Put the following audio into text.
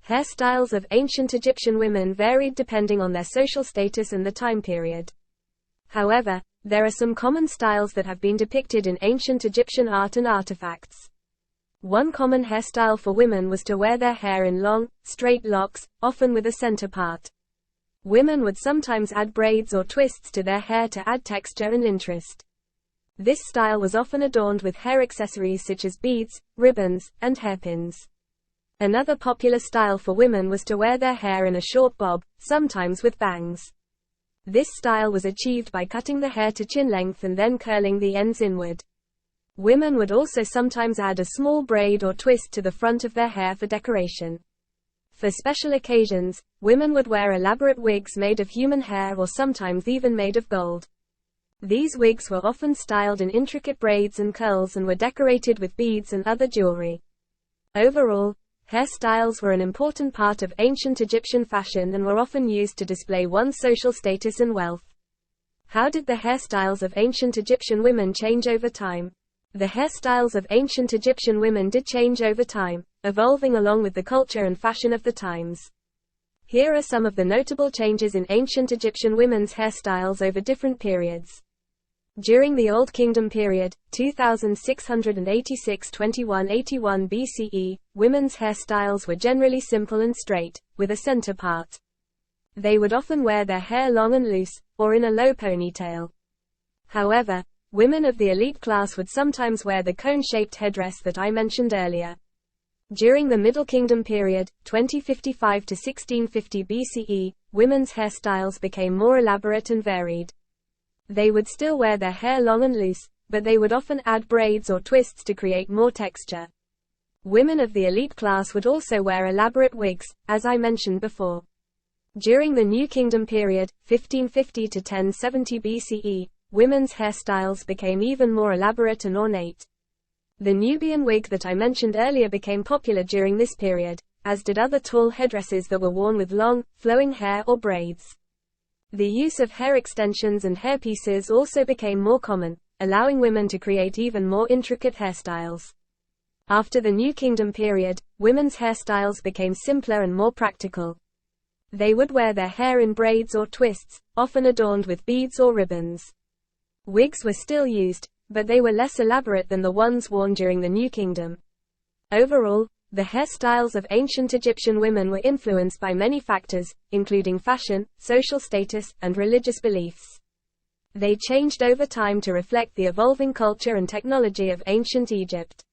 Hairstyles of ancient Egyptian women varied depending on their social status and the time period. However, there are some common styles that have been depicted in ancient Egyptian art and artifacts. One common hairstyle for women was to wear their hair in long, straight locks, often with a center part. Women would sometimes add braids or twists to their hair to add texture and interest. This style was often adorned with hair accessories such as beads, ribbons, and hairpins. Another popular style for women was to wear their hair in a short bob, sometimes with bangs. This style was achieved by cutting the hair to chin length and then curling the ends inward. Women would also sometimes add a small braid or twist to the front of their hair for decoration. For special occasions, women would wear elaborate wigs made of human hair or sometimes even made of gold. These wigs were often styled in intricate braids and curls and were decorated with beads and other jewelry. Overall, hairstyles were an important part of ancient Egyptian fashion and were often used to display one's social status and wealth. How did the hairstyles of ancient Egyptian women change over time? The hairstyles of ancient Egyptian women did change over time, evolving along with the culture and fashion of the times. Here are some of the notable changes in ancient Egyptian women's hairstyles over different periods. During the Old Kingdom period, 2686–2181 BCE, women's hairstyles were generally simple and straight, with a center part. They would often wear their hair long and loose, or in a low ponytail. However, women of the elite class would sometimes wear the cone-shaped headdress that I mentioned earlier. During the Middle Kingdom period, 2055 to 1650 BCE, women's hairstyles became more elaborate and varied. They would still wear their hair long and loose, but they would often add braids or twists to create more texture. Women of the elite class would also wear elaborate wigs, as I mentioned before. During the New Kingdom period, 1550 to 1070 BCE, women's hairstyles became even more elaborate and ornate. The Nubian wig that I mentioned earlier became popular during this period, as did other tall headdresses that were worn with long, flowing hair or braids. The use of hair extensions and hairpieces also became more common, allowing women to create even more intricate hairstyles. After the New Kingdom period, women's hairstyles became simpler and more practical. They would wear their hair in braids or twists, often adorned with beads or ribbons. Wigs were still used, but they were less elaborate than the ones worn during the New Kingdom. Overall, the hairstyles of ancient Egyptian women were influenced by many factors, including fashion, social status, and religious beliefs. They changed over time to reflect the evolving culture and technology of ancient Egypt.